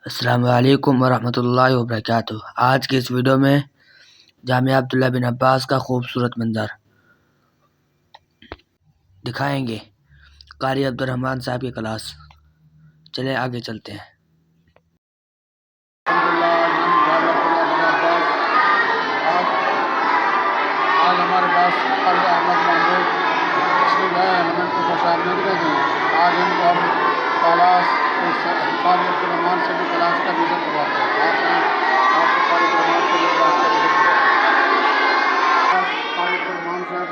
السلام علیکم ورحمۃ اللہ وبرکاتہ۔ آج کی اس ویڈیو میں جامعہ عبداللہ بن عباس کا خوبصورت منظر دکھائیں گے۔ قاری عبدالرحمن صاحب کی کلاس، چلیں آگے چلتے ہیں۔ آج ہمارے پاس قاری احمد محمود تشریف لائے ہیں، ہم ان کو خوش آمدید کہتے ہیں۔ آج ان کو ہم کلاس قاری عبدالرحمن سے بھی کلاس کا وزٹ کرواتے ہیں۔ آپ کو قاری عبدالرحمن سے بھی کلاس کا وزٹ کرواتے ہیں۔ قاری عبدالرحمن صاحب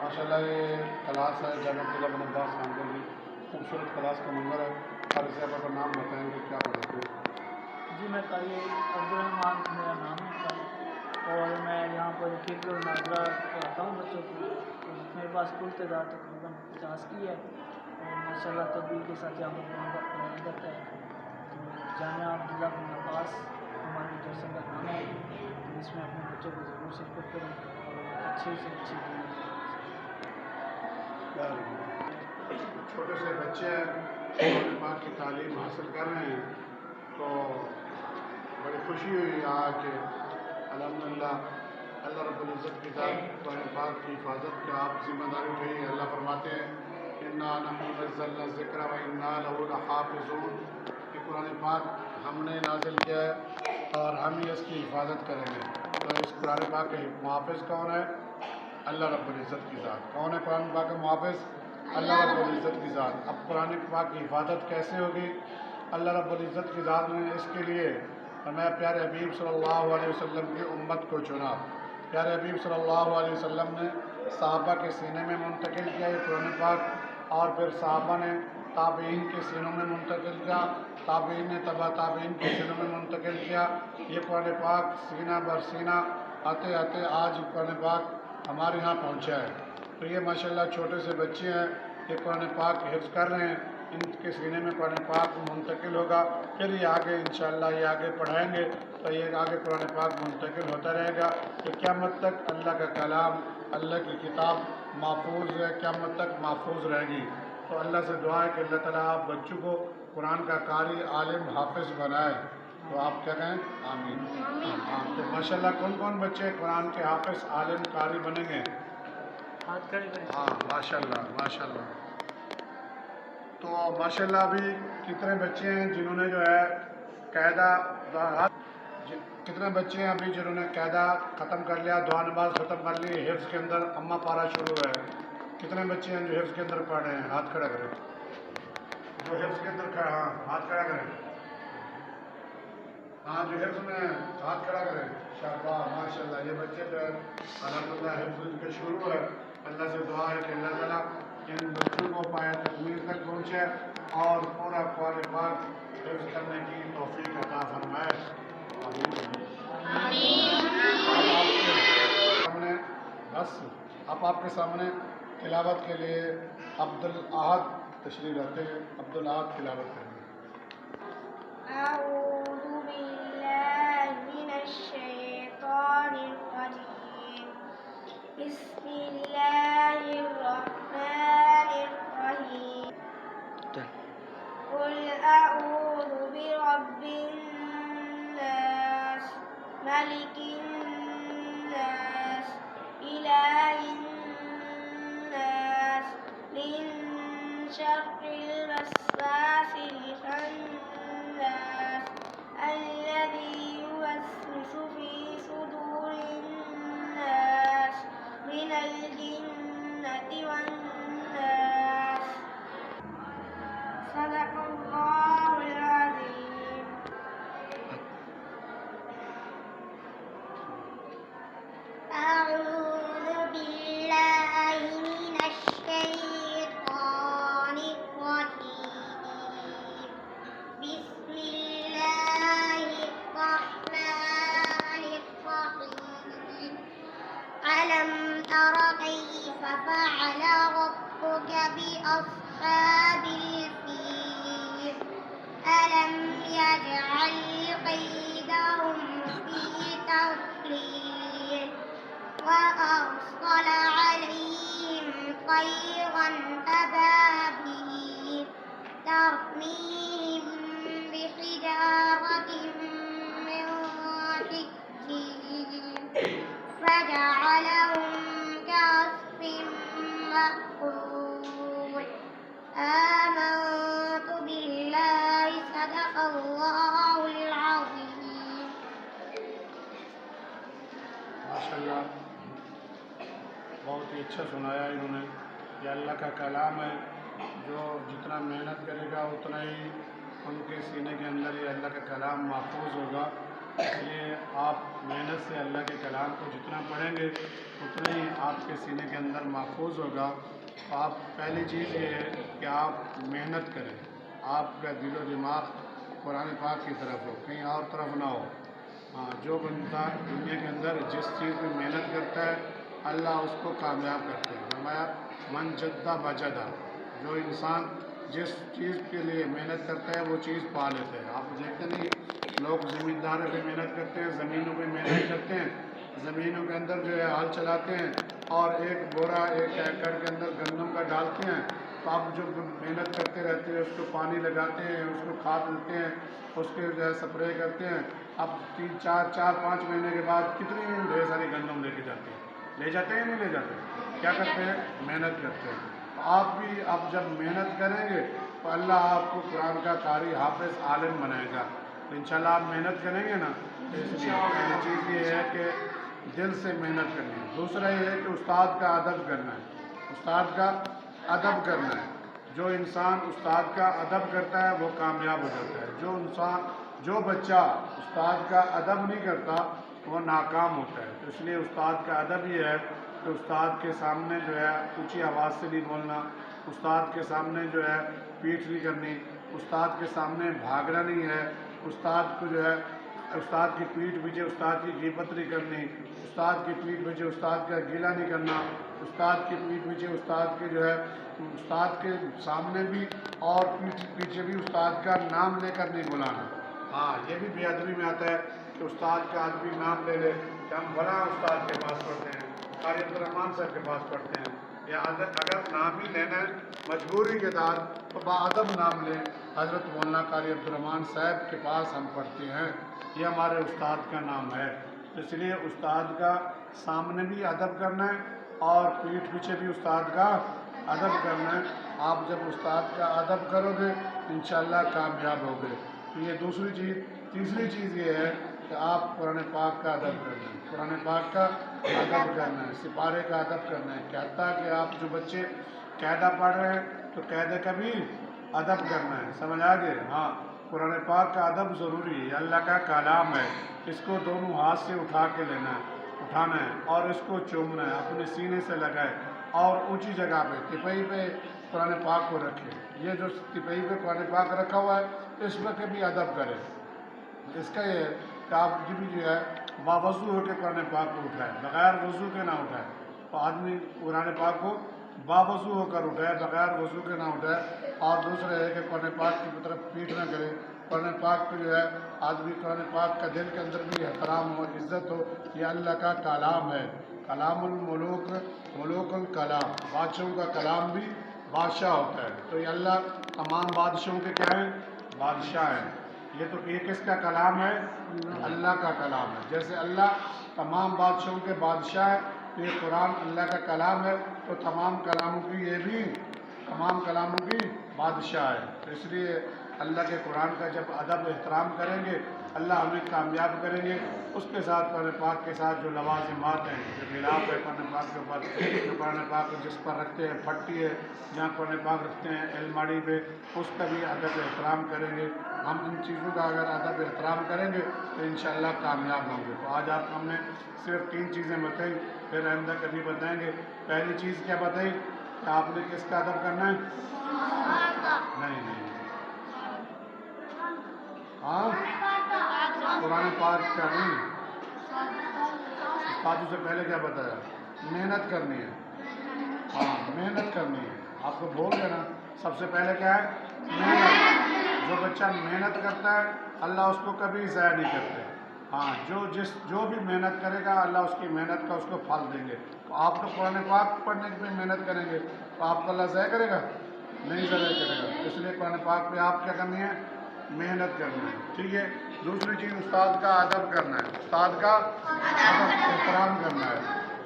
ماشاء اللہ یہ کلاس ہے جامعہ عبداللہ بن عباس خانقاہ کی خوبصورت کلاس کا منظر ہے۔ قاری صاحب اپنا نام بتائیں گے، کیا پڑھاتے ہیں؟ جی میں قاری عبدالرحمن میرا نام ہے اور میں یہاں پر حفظ الناظرہ پڑھاتا ہوں بچوں کو۔ میرے پاس کل تعداد تقریباً 50 کی ہے اور ماشاء اللہ تدبیر کے ساتھ یہاں پر پڑھایا جاتا ہے۔ تو جامعہ عبداللہ بن عباس ہماری مدرسے کا نام ہے، تو اس میں اپنے بچوں کو ضرور شرکت کریں اور اچھی سے اچھی چھوٹے سے بچے ہیں، قرآن پاک کی تعلیم حاصل کر رہے ہیں، تو بڑی خوشی ہوئی آج کہ الحمدللہ اللہ رب العزت کی طرف قرآن پاک کی حفاظت کی آپ ذمہ داری اٹھائی ہے۔ اللہ فرماتے ہیں انا نحن نزلنا الذکر وانا لہ لحافظون، کہ قرآن پاک ہم نے نازل کیا ہے اور ہم ہی اس کی حفاظت کریں گے۔ تو اس قرآن پاک کے محافظ کون ہے؟ اللہ رب العزت کی ذات۔ کون ہے قرآن پاک کا محافظ؟ اللہ رب العزت کی ذات۔ اب قرآن پاک کی حفاظت کیسے ہوگی؟ اللہ رب العزت کی ذات نے اس کے لیے ہمیں پیارے حبیب صلی اللہ علیہ وسلم کی امت کو چنا۔ پیارے حبیب صلی اللہ علیہ وسلم نے صحابہ کے سینے میں منتقل کیا یہ قرآن پاک، اور پھر صحابہ نے تابعین کے سینوں میں منتقل کیا، تابعین نے تبع تابعین کے سینوں میں منتقل کیا۔ یہ قرآن پاک سینہ بر سینہ آتے آتے آج قرآن پاک ہمارے ہاں پہنچا ہے۔ تو یہ ماشاءاللہ چھوٹے سے بچے ہیں، یہ قرآن پاک حفظ کر رہے ہیں، ان کے سینے میں قرآن پاک منتقل ہوگا، پھر یہ آگے انشاءاللہ یہ آگے پڑھائیں گے تو یہ آگے قرآن پاک منتقل ہوتا رہے گا کہ قیامت تک اللہ کا کلام، اللہ کی کتاب محفوظ ہے، قیامت تک محفوظ رہے گی۔ تو اللہ سے دعا ہے کہ اللہ تعالیٰ آپ بچوں کو قرآن کا قاری، عالم، حافظ بنائے۔ تو آپ کیا کہیں؟ آمین۔ تو ماشاءاللہ کون کون بچے قرآن کے حافظ، عالم، قاری بنیں گے؟ ہاتھ کھڑے کریں۔ ہاں ماشاءاللہ ماشاءاللہ۔ تو ماشاءاللہ ابھی کتنے بچے ہیں جنہوں نے جو ہے قاعدہ، کتنے بچے ہیں ابھی جنہوں نے قاعدہ ختم کر لیا، دعا نماز ختم کر لی، حفظ کے اندر اما پارہ شروع ہے؟ کتنے بچے ہیں جو حفظ کے اندر پڑھ رہے ہیں؟ ہاتھ کھڑا کریں جو حفظ کے اندر ہاں ہاتھ کھڑا کریں، ہاں جو حفظ میں ہاتھ کھڑا کریں۔ شاباش ماشاءاللہ، یہ بچے جو ہے الحمدللہ حفظ کے شروع ہے۔ اللہ سے دعا ہے کہ اللہ تعالیٰ ان بچوں کو پایا تکمیل تک پہنچے اور پورا قرآن پاک حفظ کرنے کی توفیق عطا فرمائے۔ بس اب آپ کے سامنے تلاوت کے لیے عبدالاحد تشریف لاتے ہیں، عبدالاحد تلاوت کریں گے۔ اعوذ باللہ من الشیطان الرجیم، بسم اللہ الرحمن الرحیم، قل اعوذ برب الناس، ملک الناس، الہ الناس، من شر الوسواس الخناس، الذي يوسوس في صدور الناس من الجنة والناس۔ صدق اللہ العظیم۔ اعوذ باللہ من الشیطان الرجیم، بسم اللہ الرحمن الرحیم، ألم تر كيف فعل ربك بأصحاب الفيل، ألم يجعل كيدهم في تضليل، وأرسل عليهم طيرا أبابيل माशाल्लाह बहुत ही अच्छा सुनाया इन्होंने। ये अल्लाह का कलाम है, जो जितना मेहनत करेगा उतना ही उनके सीने के अंदर ये अल्लाह का कलाम महफूज होगा। इसलिए आप मेहनत से अल्लाह के कलाम को जितना पढ़ेंगे उतना ही आपके सीने के अंदर महफूज होगा। तो आप पहली चीज़ ये है कि आप मेहनत करें, आपका दिलो दिमाग कुरान पाक की तरफ हो, कहीं और तरफ ना हो। हाँ, जो बंदा दुनिया के अंदर जिस चीज़ में मेहनत करता है अल्लाह उसको कामयाब करते हैं। फरमाया मन जद्दा बजदा, जो इंसान जिस चीज़ के लिए मेहनत करता है वो चीज़ पा लेता है। आप देखते नहीं, लोग ज़मींदारों पे मेहनत करते हैं, ज़मीनों पे मेहनत करते हैं, ज़मीनों के अंदर जो है हल चलाते हैं और एक बोरा एक एकड़ के अंदर गंदम का डालते हैं। तो आप जो मेहनत करते रहते हैं, उसको पानी लगाते हैं, उसको खाद देते हैं, उसके जो है स्प्रे करते हैं। अब 3-4 महीने के बाद कितनी ढेर सारी गंदम लेके जाते हैं, ले जाते हैं नहीं ले जाते, क्या करते हैं, मेहनत करते हैं। तो आप भी अब जब मेहनत करेंगे तो अल्लाह आपको कुरान का कारी हाफिज़ आलिम बनाएगा। तो इंशाल्लाह आप मेहनत करेंगे ना, तो इसलिए पहली चीज़ ये है कि दिल से मेहनत करनी है। दूसरा ये है कि उस्ताद का अदब करना है, उस्ताद का अदब करना है। जो इंसान उस्ताद का अदब करता है वो कामयाब हो जाता है। जो बच्चा उस्ताद का अदब नहीं करता वो नाकाम होता है। तो इसलिए उस्ताद का अदब ये है कि उस्ताद के सामने जो है ऊंची आवाज़ से नहीं बोलना, उस्ताद के सामने जो है पीठ नहीं करनी, उस्ताद के सामने भागना नहीं है, उस्ताद को जो है उस्ताद की पीठ पीछे उस्ताद की गिबत नहीं करनी, उस्ताद की पीठ पीछे उस्ताद का गिला नहीं करना, उस्ताद की पीठ पीछे उस्ताद के जो है उस्ताद के सामने भी और पीठ पीछे भी उस्ताद का नाम लेकर नहीं बुलाना। हाँ, ये भी बेअदबी में आता है कि उस्ताद का आदमी नाम ले ले कि हम फलां उस्ताद के पास पढ़ते हैं, कारी अब्दुर्रहमान साहब के पास पढ़ते हैं, या अगर नाम ही लेना है मजबूरी के दार तो बाअदब नाम लें, हज़रत मौलाना कारी अब्दुर्रहमान साहब के पास हम पढ़ते हैं, ये हमारे उस्ताद का नाम है। तो इसलिए उस्ताद का सामने भी अदब करना है और पीठ पीछे भी उस्ताद का अदब करना है। आप जब उस्ताद का अदब करोगे इंशाअल्लाह कामयाब होगे। तो ये दूसरी चीज़। तीसरी चीज़ ये है कि आप कुरान पाक का अदब करना है, कुरान पाक का अदब करना है, सिपारे का अदब करना है। कहता कि आप जो बच्चे कायदा पढ़ रहे हैं तो कायदे का भी अदब करना है, समझ आ गए। हाँ, कुरान पाक का अदब ज़रूरी है, अल्लाह का कलाम है, इसको दोनों हाथ से उठा के उठाना है और इसको चूमना है, अपने सीने से लगाए और ऊंची जगह पे तिपई पे कुरान पाक को रखे। ये जो तिपई पे कुरान पाक रखा हुआ है इसमें कभी अदब करें। इसका ये है कि आप जब भी जो है बावज़ू होकर कुरान पाक को उठाए, बग़ैर वज़ू के ना उठाए। तो आदमी कुरान पाक को बावज़ू होकर उठाए, बग़ैर वज़ू के ना उठाए। और दूसरा है कि कुरान पाक की तरफ पीठ न करे। कुरान पाक को जो है आदमी कुरान पाक का दिल के अंदर भी एहतराम हो, इज़्ज़त हो। ये अल्लाह का कलाम है, कलामुल मुलूक मुलूकुल कलाम, बादशाहों का कलाम भी बादशाह होता है। तो ये अल्लाह तमाम बादशाहों के क्या हैं, बादशाह हैं। ये तो एक किसका कलाम है, अल्लाह का कलाम है। जैसे अल्लाह तमाम बादशाहों के बादशाह है, तो ये कुरान अल्लाह का कलाम है, तो तमाम कलामों की ये भी तमाम कलामों की बादशाह है। तो इसलिए अल्लाह के कुरान का जब अदब एहतराम करेंगे अल्लाह हमें कामयाब करेंगे। उसके साथ कुरान पाक के साथ जो लवाज़िमात हैं, जो गिलाफ है कुरान पाक के ऊपर, जो कुरान पाक जिस पर रखते हैं, फट्टी है जहाँ कुरान पाक रखते हैं अलमारी पे, उसका भी अदब एहतराम करेंगे। हम इन चीज़ों का अगर अदब एहतराम करेंगे तो इंशाअल्लाह कामयाब होंगे। तो आज आप हमने सिर्फ 3 चीज़ें बताई, फिर आइंदा कभी बताएँगे। पहली चीज़ क्या बताई कि आपने किसका अदब करना है? नहीं, हाँ, कुरान पाक का नहीं। उस्तादों से पहले क्या बताया? मेहनत करनी है। हाँ, मेहनत करनी है। आपको बोल देना सबसे पहले क्या है, मेहनत। जो बच्चा मेहनत करता है अल्लाह उसको कभी ज़ाया नहीं करते। हाँ, जो भी मेहनत करेगा अल्लाह उसकी मेहनत का उसको फल देंगे। तो आप तो कुरान पाक पढ़ने की मेहनत करेंगे तो आपको अल्लाह ज़ाया करेगा? नहीं ज़ाया करेगा। इसलिए कुरान पाक पे आप क्या करनी है, मेहनत करनी है। ठीक है। दूसरी चीज़ उस्ताद का अदब करना है, उस्ताद का अदब एहतराम करना है।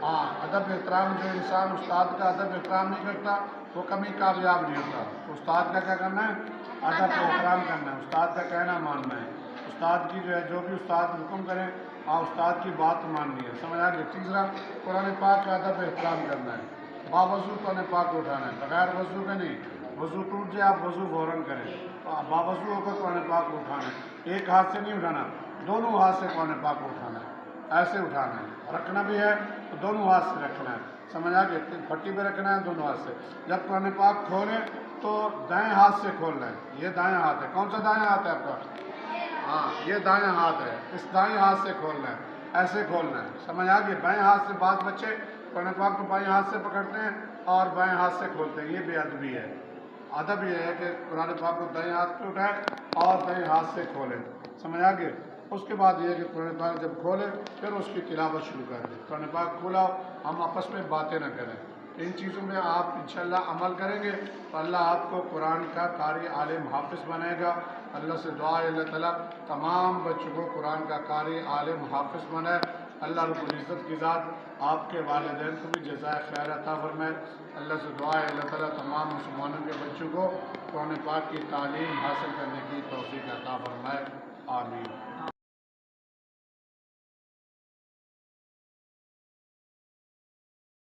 हाँ, अदब एहतराम, जो इंसान उस्ताद का अदब एहतराम नहीं करता वो कभी कामयाब नहीं होता। तो उस्ताद का क्या करना है, अदब एहतराम करना है, उस्ताद का कहना मानना है। उस्ताद की जो है जो भी उस्ताद हुक्म करें اور استاد کی بات ماننی ہے، سمجھ آ گئی۔ تیسرا قرآن پاک کا ادب احترام کرنا ہے، باوضو قرآن پاک کو اٹھانا ہے، بغیر وضو کے نہیں، وضو ٹوٹ جائے آپ وضو فوراً کریں، باوضو ہو کر قرآن پاک کو اٹھانا ہے، ایک ہاتھ سے نہیں اٹھانا، دونوں ہاتھ سے قرآن پاک کو اٹھانا ہے، ایسے اٹھانا ہے، رکھنا بھی ہے تو دونوں ہاتھ سے رکھنا ہے، سمجھ آ گئی، پھٹی پہ رکھنا ہے دونوں ہاتھ سے۔ جب قرآن پاک کھولیں تو دائیں ہاتھ سے کھولنا ہے، یہ دائیں ہاتھ ہے، کون سا دائیں ہاتھ ہے آپ کا؟ ہاں یہ دائیں ہاتھ ہے، اس دائیں ہاتھ سے کھولنا ہے، ایسے کھولنا ہے، سمجھ آ گئی۔ بائیں ہاتھ سے بعض بچے قرآن پاک کو بائیں ہاتھ سے پکڑتے ہیں اور بائیں ہاتھ سے کھولتے ہیں، یہ بے ادبی ہے۔ ادب یہ ہے کہ قرآن پاک کو دائیں ہاتھ پہ اٹھائیں اور دائیں ہاتھ سے کھولیں، سمجھ آ گئی۔ اس کے بعد یہ ہے کہ قرآن پاک جب کھولیں پھر اس کی تلاوت شروع کر دیں۔ قرآن پاک کھولا، ہم آپس میں باتیں نہ کریں، ان چیزوں میں آپ انشاءاللہ عمل کریں گے تو اللہ آپ کو قرآن کا قاری عالم حافظ بنائے گا۔ اللہ سے دعا ہے اللہ تعالیٰ تمام بچوں کو قرآن کا قاری عالم حافظ بنائے۔ اللہ رب العزت کی ذات آپ کے والدین کو بھی جزائے خیر عطا فرمائے۔ اللہ سے دعا ہے اللہ تعالیٰ تمام مسلمانوں کے بچوں کو قرآن پاک کی تعلیم حاصل کرنے کی توفیق عطا فرمائے، آمین۔